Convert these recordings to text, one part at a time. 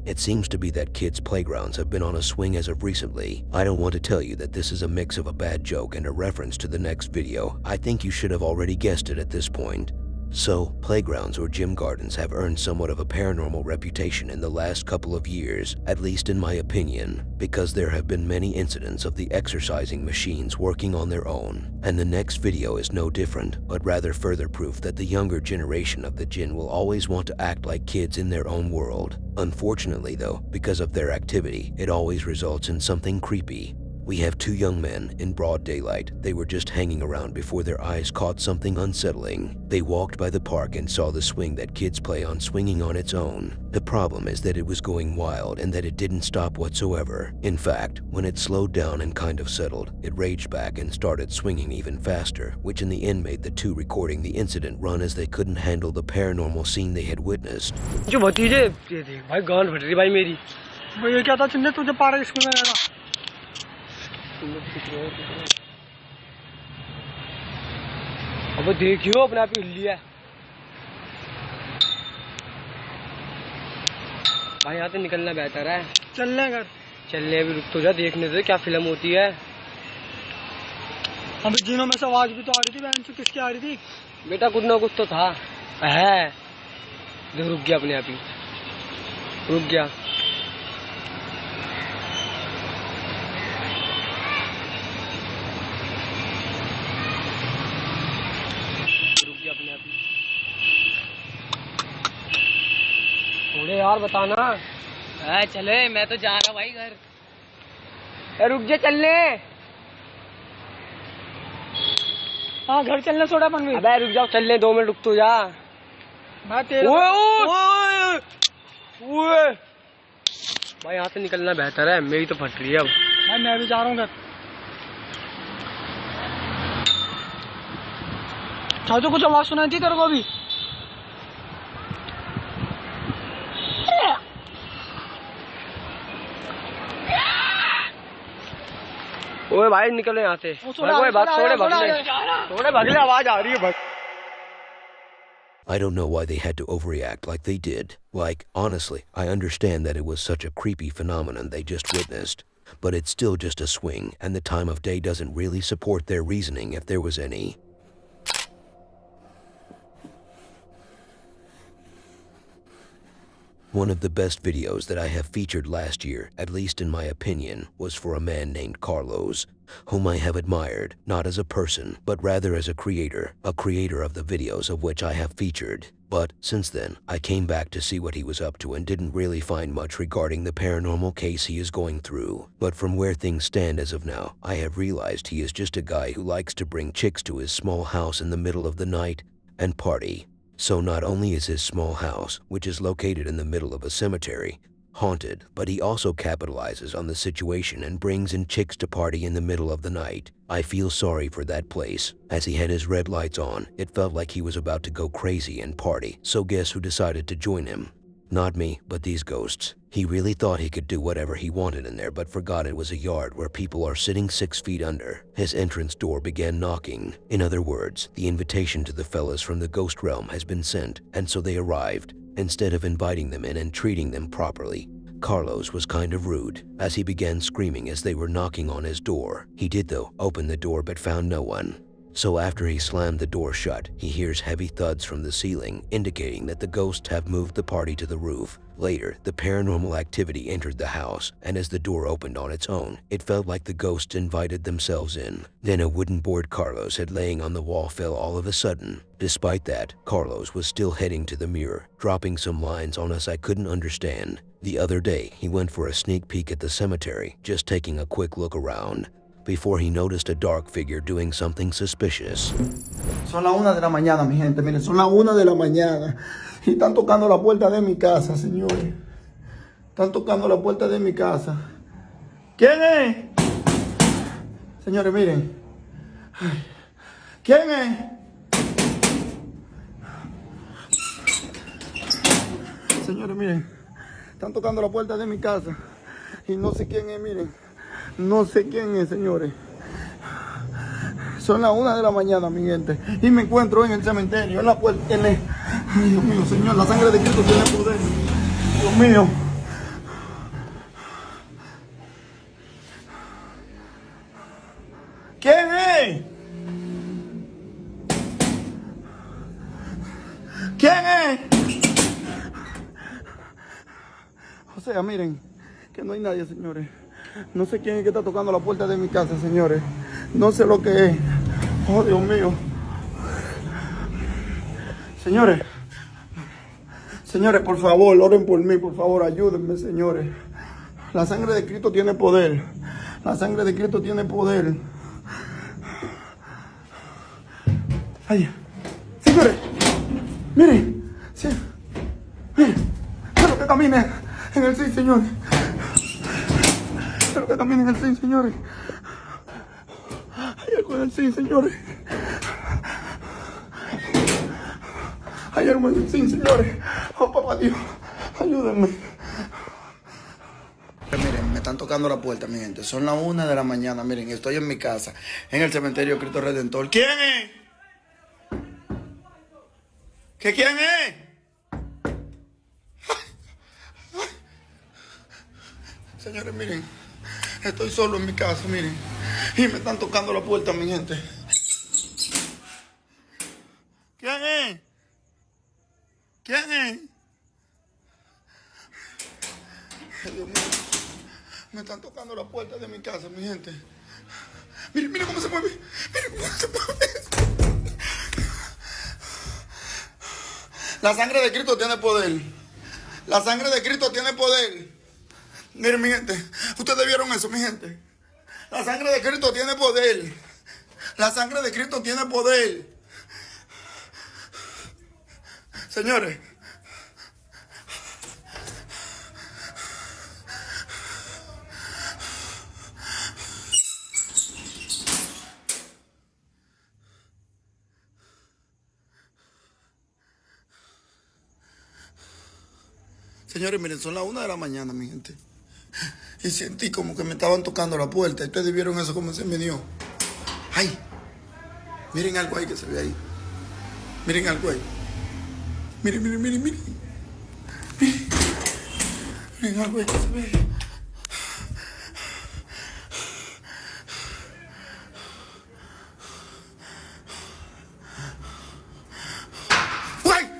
It seems to be that kids' playgrounds have been on a swing as of recently. I don't want to tell you that this is a mix of a bad joke and a reference to the next video. I think you should have already guessed it at this point. So, playgrounds or gym gardens have earned somewhat of a paranormal reputation in the last couple of years, at least in my opinion, because there have been many incidents of the exercising machines working on their own. And the next video is no different, but rather further proof that the younger generation of the jinn will always want to act like kids in their own world. Unfortunately though, because of their activity, it always results in something creepy. We have two young men in broad daylight. They were just hanging around before their eyes caught something unsettling. They walked by the park and saw the swing that kids play on swinging on its own. The problem is that it was going wild and that it didn't stop whatsoever. In fact, when it slowed down and kind of settled, it raged back and started swinging even faster, which in the end made the two recording the incident run as they couldn't handle the paranormal scene they had witnessed. अब देखियो अपने आप हिल लिया भाई यहाँ से निकलना बेहतर है चलने घर चलने भी रुक तो जा देखने से क्या फिल्म होती है अभी जीनों में से आवाज भी तो आ रही थी बहन से किसकी आ रही थी बेटा कुछ ना कुछ तो था है देख रुक गया अपने आप ही रुक गया थोड़े यार बताना चले मैं तो जा रहा भाई घर रुक जा चलने हाँ घर चलने थोड़ा अपन में अबे रुक जाओ चलने 2 मिनट रुक तो जा भाई यहाँ से निकलना बेहतर है मेरी तो फट रही है अब भाई मैं भी जा रहा हूँ घर तो कुछ आवाज सुनाई थी तेरे को भी ओए भाई निकलो यहाँ से थोड़े भगले आवाज आ रही है I don't know why they had to overreact like they did. Like, honestly, I understand that it was such a creepy phenomenon they just witnessed. But it's still just a swing, and the time of day doesn't really support their reasoning if there was any. One of the best videos that I have featured last year, at least in my opinion, was for a man named Carlos, whom I have admired, not as a person, but rather as a creator of the videos of which I have featured. But since then, I came back to see what he was up to and didn't really find much regarding the paranormal case he is going through. But from where things stand as of now, I have realized he is just a guy who likes to bring chicks to his small house in the middle of the night and party. So not only is his small house, which is located in the middle of a cemetery, haunted, but he also capitalizes on the situation and brings in chicks to party in the middle of the night. I feel sorry for that place. As he had his red lights on, it felt like he was about to go crazy and party, so guess who decided to join him? Not me, but these ghosts. He really thought he could do whatever he wanted in there, but forgot it was a yard where people are sitting 6 feet under. His entrance door began knocking. In other words, the invitation to the fellas from the ghost realm has been sent, and so they arrived. Instead of inviting them in and treating them properly, Carlos was kind of rude, as he began screaming as they were knocking on his door. He did, though, open the door but found no one. So after he slammed the door shut, he hears heavy thuds from the ceiling, indicating that the ghosts have moved the party to the roof. Later, the paranormal activity entered the house, and as the door opened on its own, it felt like the ghosts invited themselves in. Then a wooden board Carlos had laying on the wall fell all of a sudden. Despite that, Carlos was still heading to the mirror, dropping some lines on us I couldn't understand. The other day, he went for a sneak peek at the cemetery, just taking a quick look around, before he noticed a dark figure doing something suspicious. Son las 1 de la mañana, mi gente. Miren, son las 1 de la mañana. Y están tocando la puerta de mi casa, señores. Están tocando la puerta de mi casa. ¿Quién es? Señores, miren. Ay. ¿Quién es? Señores, miren. Están tocando la puerta de mi casa. Y no sé quién es, miren. No sé quién es, señores. Son las 1 de la mañana, mi gente. Y me encuentro en el cementerio, en la puerta. Ay, Dios mío, Señor, la sangre de Cristo tiene poder. Dios mío. ¿Quién es? ¿Quién es? O sea, miren, que no hay nadie, señores. No sé quién es que está tocando la puerta de mi casa, señores. No sé lo que es. Oh, Dios mío. Señores. Señores, por favor, oren por mí, por favor, ayúdenme, señores. La sangre de Cristo tiene poder. La sangre de Cristo tiene poder. Ay, señores, miren, sí, miren, quiero que camine en el sí, señores. Quiero que camine en el sí, señores. Hay algo en el sí, señores. Hay algo en el sí, señores. Oh, papá Dios, ayúdenme. Miren, me están tocando la puerta, mi gente. Son las 1 de la mañana. Miren, estoy en mi casa, en el cementerio Cristo Redentor. ¿Quién es? ¿Que quién es? Señores, miren, estoy solo en mi casa, miren. Y me están tocando la puerta, mi gente. ¿Quién es? ¿Quién es? Ay, Dios mío. Me están tocando la puerta de mi casa, mi gente. Miren, miren cómo se mueve. Miren cómo se mueve. La sangre de Cristo tiene poder. La sangre de Cristo tiene poder. Miren, mi gente. Ustedes vieron eso, mi gente. La sangre de Cristo tiene poder. La sangre de Cristo tiene poder. Señores. Señores, miren, son las 1 de la mañana, mi gente. Y sentí como que me estaban tocando la puerta. Ustedes vieron eso como se me dio. ¡Ay! Miren algo ahí que se ve ahí. Miren algo ahí. Miren, miren, miren, miren. Miren, miren algo ahí que se ve. ¡Ay!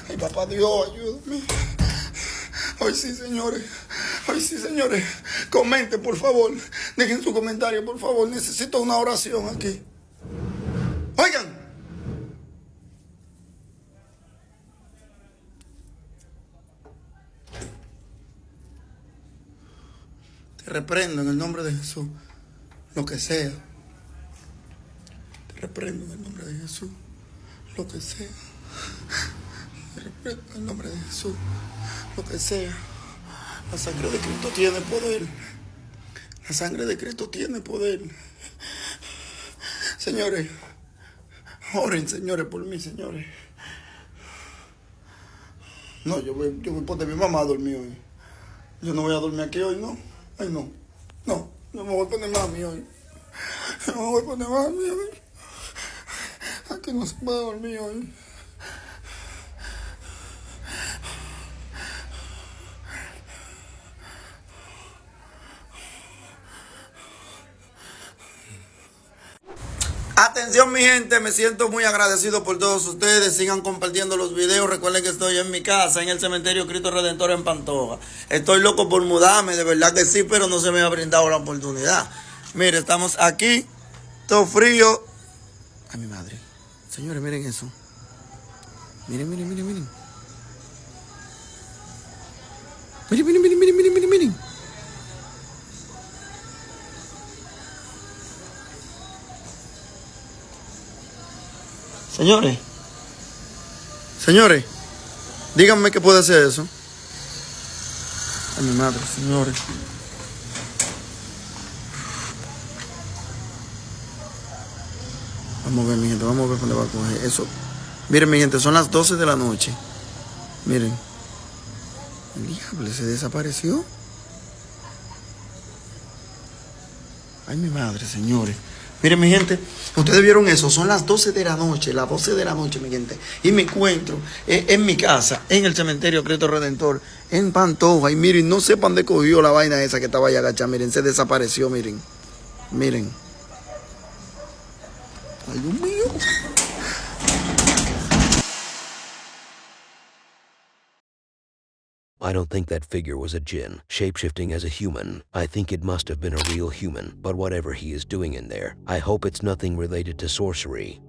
Ay, papá Dios, ayúdame. Hoy sí, señores. Hoy sí, señores. Comenten, por favor. Dejen su comentario, por favor. Necesito una oración aquí. Oigan. Te reprendo en el nombre de Jesús. Lo que sea. Te reprendo en el nombre de Jesús. Lo que sea. Te reprendo en el nombre de Jesús. Lo que sea. La sangre de Cristo tiene poder. La sangre de Cristo tiene poder. Señores, oren, señores, por mí, señores. No, yo voy por mi mamá a dormir hoy. Yo no voy a dormir aquí hoy, ¿no? Ay, no. No, no me voy a poner mami hoy. No me voy a poner mami hoy. Aquí no se puede dormir hoy. Atención, mi gente, me siento muy agradecido por todos ustedes. Sigan compartiendo los videos. Recuerden que estoy en mi casa, en el cementerio Cristo Redentor en Pantoja. Estoy loco por mudarme, de verdad que sí, pero no se me ha brindado la oportunidad. Mire, estamos aquí, todo frío. Ay, mi madre. Señores, miren eso. Miren, miren, miren, miren. Miren, miren, miren, miren, miren, miren, miren. Señores, señores, díganme qué puede hacer eso. Ay, mi madre, señores. Vamos a ver, mi gente, vamos a ver dónde va a coger eso. Miren, mi gente, son las 12 de la noche. Miren. El diablo se desapareció. Ay, mi madre, señores. Miren, mi gente, ustedes vieron eso, son las 12 de la noche, mi gente. Y me encuentro en mi casa, en el cementerio Cristo Redentor, en Pantoja. Y miren, no sepan de cogió la vaina esa que estaba ahí agachada. Miren, se desapareció, miren. Miren. Ay, Dios mío. I don't think that figure was a djinn, shapeshifting as a human. I think it must have been a real human, but whatever he is doing in there, I hope it's nothing related to sorcery.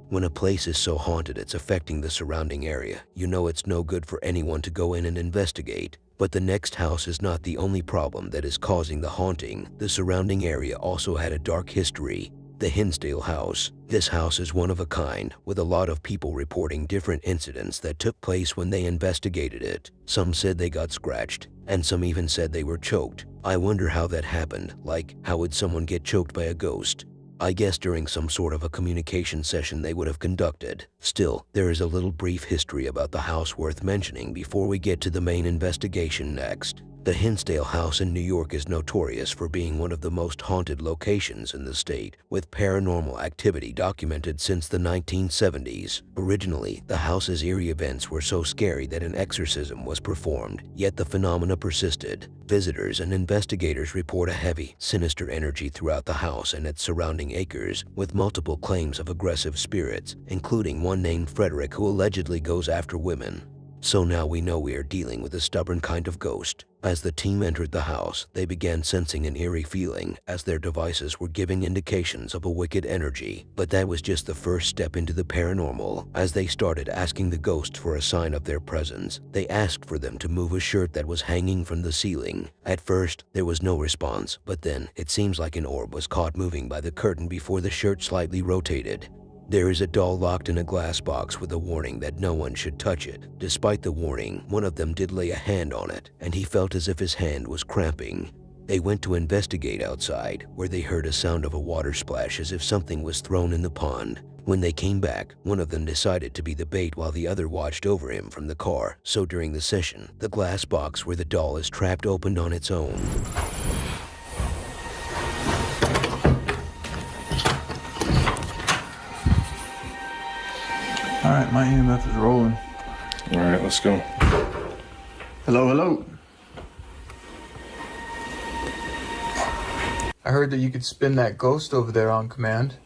When a place is so haunted it's affecting the surrounding area, you know it's no good for anyone to go in and investigate. But the next house is not the only problem that is causing the haunting. The surrounding area also had a dark history. The Hinsdale house. This house is one of a kind, with a lot of people reporting different incidents that took place when they investigated it. Some said they got scratched, and some even said they were choked. I wonder how that happened, like how would someone get choked by a ghost? I guess during some sort of a communication session they would have conducted. Still, there is a little brief history about the house worth mentioning before we get to the main investigation next. The Hinsdale house in New York is notorious for being one of the most haunted locations in the state, with paranormal activity documented since the 1970s. Originally, the house's eerie events were so scary that an exorcism was performed, yet the phenomena persisted. Visitors and investigators report a heavy, sinister energy throughout the house and its surrounding acres, with multiple claims of aggressive spirits, including one named Frederick who allegedly goes after women. So now we know we are dealing with a stubborn kind of ghost. As the team entered the house, they began sensing an eerie feeling as their devices were giving indications of a wicked energy. But that was just the first step into the paranormal. As they started asking the ghosts for a sign of their presence, they asked for them to move a shirt that was hanging from the ceiling. At first, there was no response, but then it seems like an orb was caught moving by the curtain before the shirt slightly rotated. There is a doll locked in a glass box with a warning that no one should touch it. Despite the warning, one of them did lay a hand on it, and he felt as if his hand was cramping. They went to investigate outside, where they heard a sound of a water splash as if something was thrown in the pond. When they came back, one of them decided to be the bait while the other watched over him from the car. So during the session, the glass box where the doll is trapped opened on its own. All right, my EMF is rolling. All right, let's go. Hello, hello. I heard that you could spin that ghost over there on command.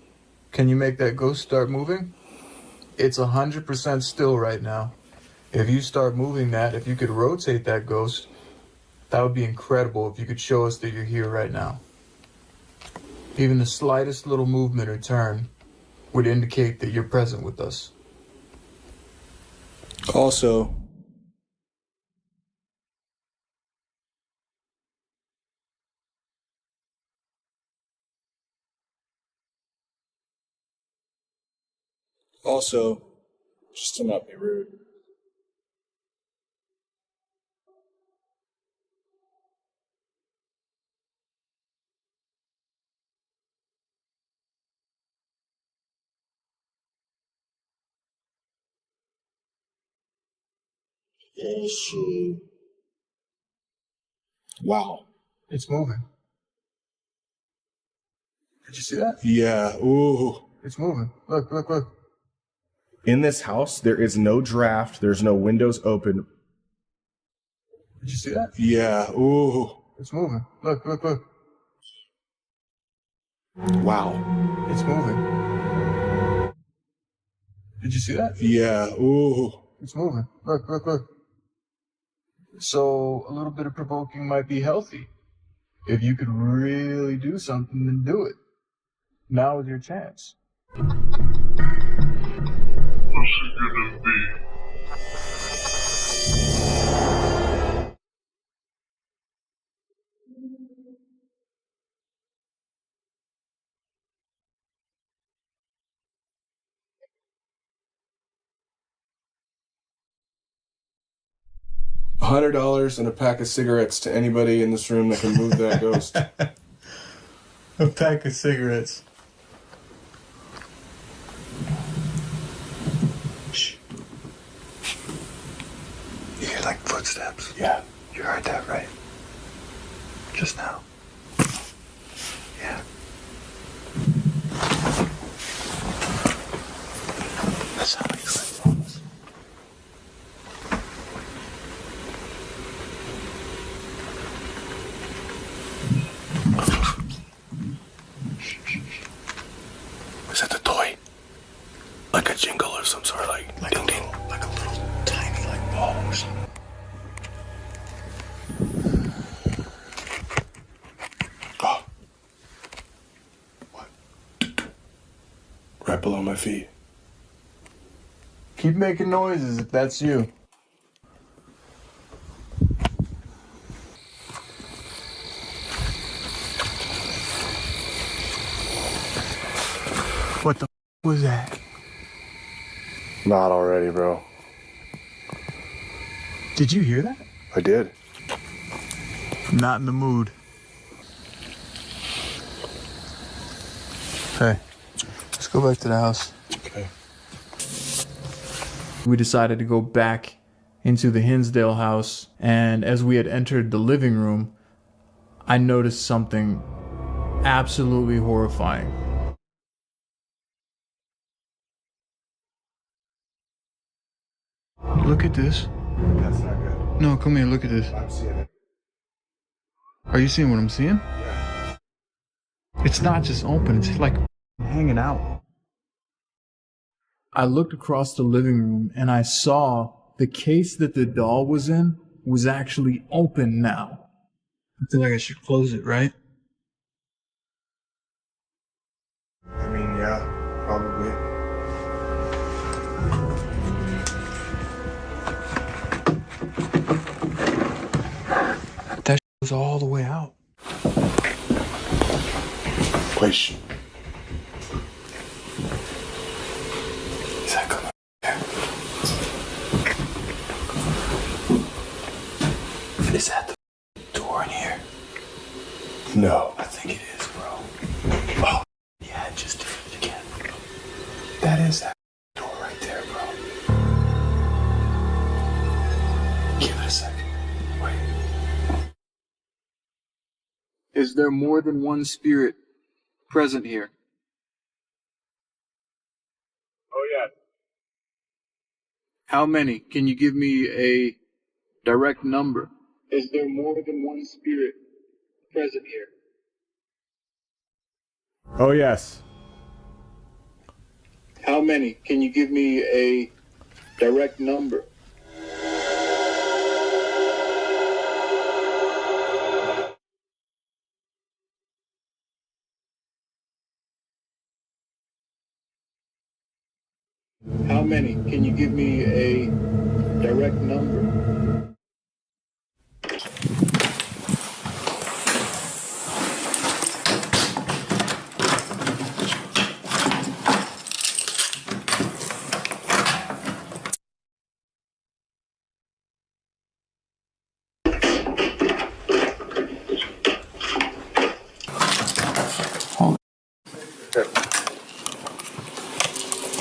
Can you make that ghost start moving? It's 100% still right now. If you start moving that, if you could rotate that ghost, that would be incredible if you could show us that you're here right now. Even the slightest little movement or turn would indicate that you're present with us. Also, just to not be rude. Wow. It's moving. Did you see that? Yeah. Ooh. It's moving. Look, look, look. In this house, there is no draft. There's no windows open. Did you see that? Yeah. Ooh. It's moving. Look, look, look. Wow. It's moving. Did you see that? Yeah. Ooh. It's moving. Look, look, look. So a little bit of provoking might be healthy. If you could really do something, then do it. Now is your chance. What's it gonna be? $100 and a pack of cigarettes to anybody in this room that can move that ghost. A pack of cigarettes. Footsteps. Yeah. You heard that, right? Just now. Yeah. That's how you like promise. Is that the toy? Like a jingle or some sort of like ding ding? Like a little tiny like ball or something. Oh. What? Right below my feet. Keep making noises if that's you. What the was that? Not already, bro. Did you hear that? I did. Not in the mood. Hey, let's go back to the house. Okay. We decided to go back into the Hinsdale house, and as we had entered the living room, I noticed something absolutely horrifying. Look at this. That's not good. No, come here, look at this. I'm seeing it. Are you seeing what I'm seeing? Yeah. It's not just open, it's like hanging out. I looked across the living room and I saw the case that the doll was in was actually open now. I feel like I should close it, right? I mean, yeah, probably. That was all the way out. Wait, shh. Is that coming? Is that the door in here? No. I think it is, bro. Oh, yeah, it just did it again. That is that door right there, bro. Give it a second. Wait. Is there more than one spirit present here? Oh, yeah. How many? Can you give me a direct number? Is there more than one spirit present here? Oh, yes. How many? Can you give me a direct number? How many? Can you give me a direct number?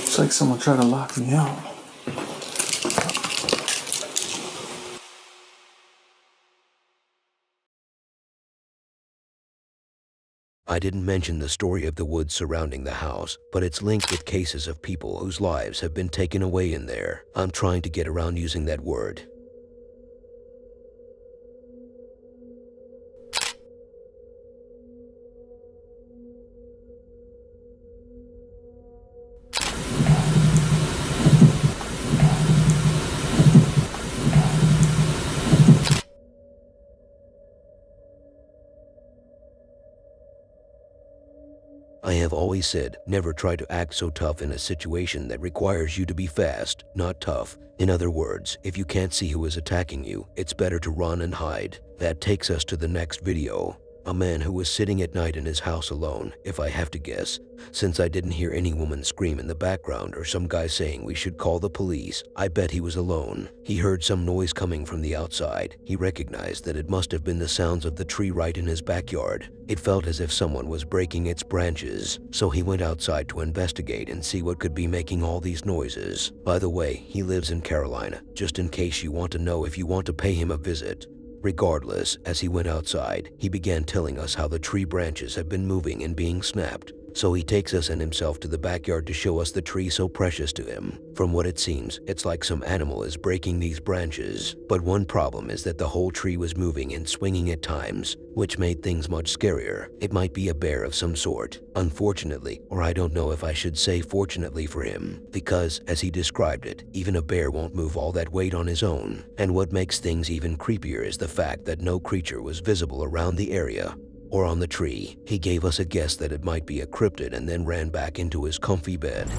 It's like someone tried to lock me out. I didn't mention the story of the woods surrounding the house, but it's linked with cases of people whose lives have been taken away in there. I'm trying to get around using that word. I have always said, never try to act so tough in a situation that requires you to be fast, not tough. In other words, if you can't see who is attacking you, it's better to run and hide. That takes us to the next video. A man who was sitting at night in his house alone, if I have to guess, since I didn't hear any woman scream in the background or some guy saying we should call the police. I bet he was alone. He heard some noise coming from the outside. He recognized that it must have been the sounds of the tree right in his backyard. It felt as if someone was breaking its branches, so he went outside to investigate and see what could be making all these noises. By the way, he lives in Carolina, just in case you want to know if you want to pay him a visit. Regardless, as he went outside, he began telling us how the tree branches have been moving and being snapped. So he takes us and himself to the backyard to show us the tree so precious to him. From what it seems, it's like some animal is breaking these branches. But one problem is that the whole tree was moving and swinging at times, which made things much scarier. It might be a bear of some sort. Unfortunately, or I don't know if I should say fortunately for him, because, as he described it, even a bear won't move all that weight on his own. And what makes things even creepier is the fact that no creature was visible around the area or on the tree. He gave us a guess that it might be a cryptid and then ran back into his comfy bed.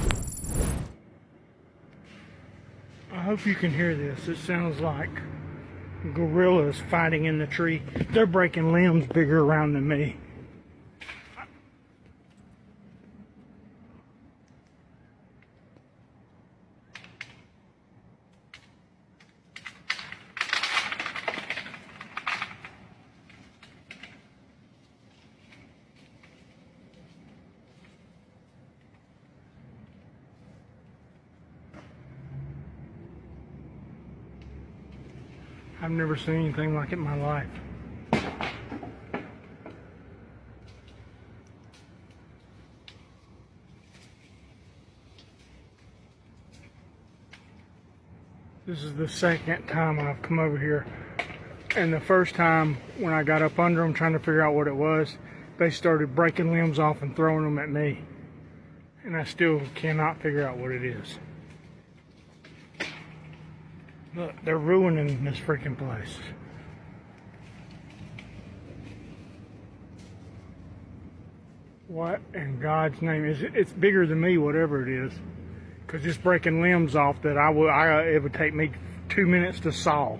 I hope you can hear this. It sounds like gorillas fighting in the tree. They're breaking limbs bigger around than me. I've never seen anything like it in my life. This is the second time I've come over here. And the first time when I got up under them trying to figure out what it was, they started breaking limbs off and throwing them at me. And I still cannot figure out what it is. Look, they're ruining this freaking place. What in God's name is it? It's bigger than me, whatever it is. Because it's breaking limbs off that it would take me 2 minutes to saw.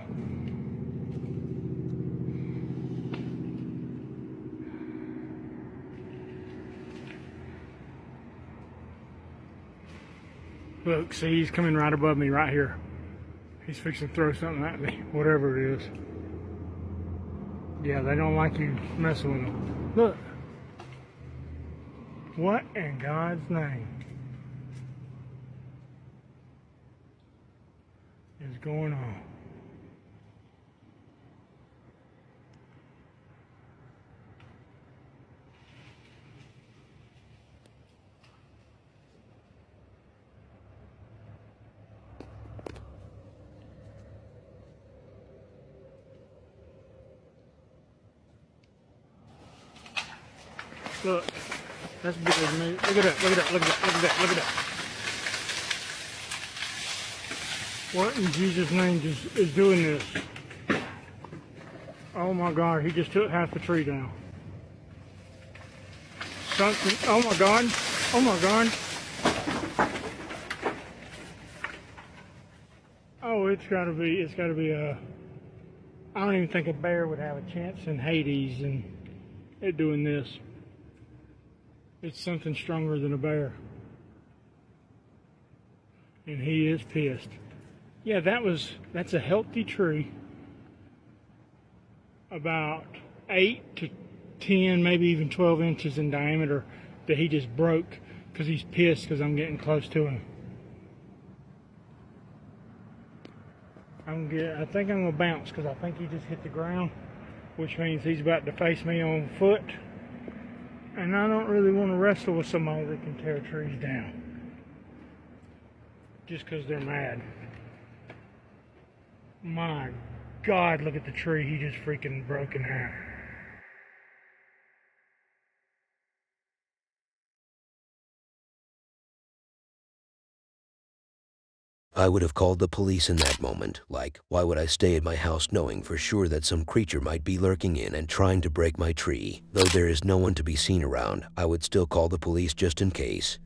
Look, see, he's coming right above me right here. He's fixing to throw something at me, whatever it is. Yeah, they don't like you messing with them. Look. What in God's name is going on? Look, that's bigger than me. Look at that, look at that, look at that, look at that, look at that. What in Jesus' name is doing this? Oh my God, he just took half the tree down. Something, oh my God, oh my God. Oh, it's gotta be I don't even think a bear would have a chance in Hades and it doing this. It's something stronger than a bear. And he is pissed. Yeah, that's a healthy tree. About 8 to 10, maybe even 12 inches in diameter that he just broke because he's pissed because I'm getting close to him. I think I'm gonna bounce because I think he just hit the ground, which means he's about to face me on foot. And I don't really want to wrestle with somebody that can tear trees down. Just because they're mad. My God, look at the tree he just freaking broke in half. I would have called the police in that moment. Like, why would I stay at my house knowing for sure that some creature might be lurking in and trying to break my tree? Though there is no one to be seen around, I would still call the police just in case.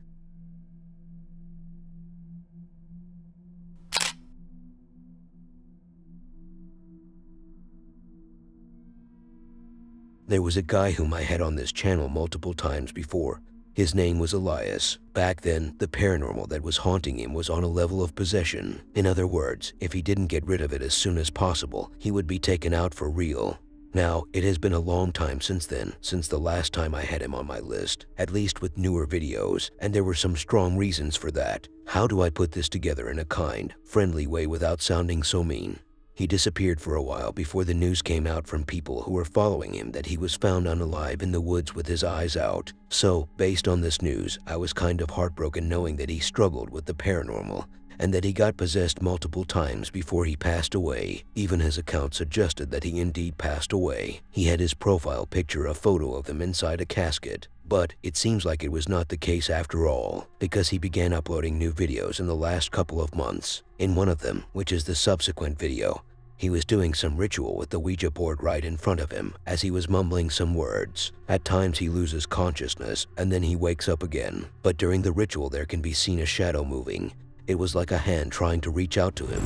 There was a guy whom I had on this channel multiple times before. His name was Elias. Back then, the paranormal that was haunting him was on a level of possession. In other words, if he didn't get rid of it as soon as possible, he would be taken out for real. Now, it has been a long time since then, since the last time I had him on my list, at least with newer videos, and there were some strong reasons for that. How do I put this together in a kind, friendly way without sounding so mean? He disappeared for a while before the news came out from people who were following him that he was found unalive in the woods with his eyes out. So, based on this news, I was kind of heartbroken knowing that he struggled with the paranormal and that he got possessed multiple times before he passed away. Even his account suggested that he indeed passed away. He had his profile picture a photo of him inside a casket. But it seems like it was not the case after all, because he began uploading new videos in the last couple of months. In one of them, which is the subsequent video, he was doing some ritual with the Ouija board right in front of him as he was mumbling some words. At times he loses consciousness and then he wakes up again. But during the ritual there can be seen a shadow moving. It was like a hand trying to reach out to him.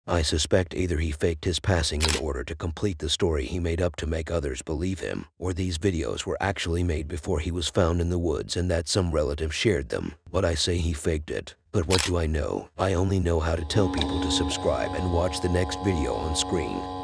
I suspect either he faked his passing in order to complete the story he made up to make others believe him, or these videos were actually made before he was found in the woods and that some relative shared them. But I say he faked it. But what do I know? I only know how to tell people to subscribe and watch the next video on screen.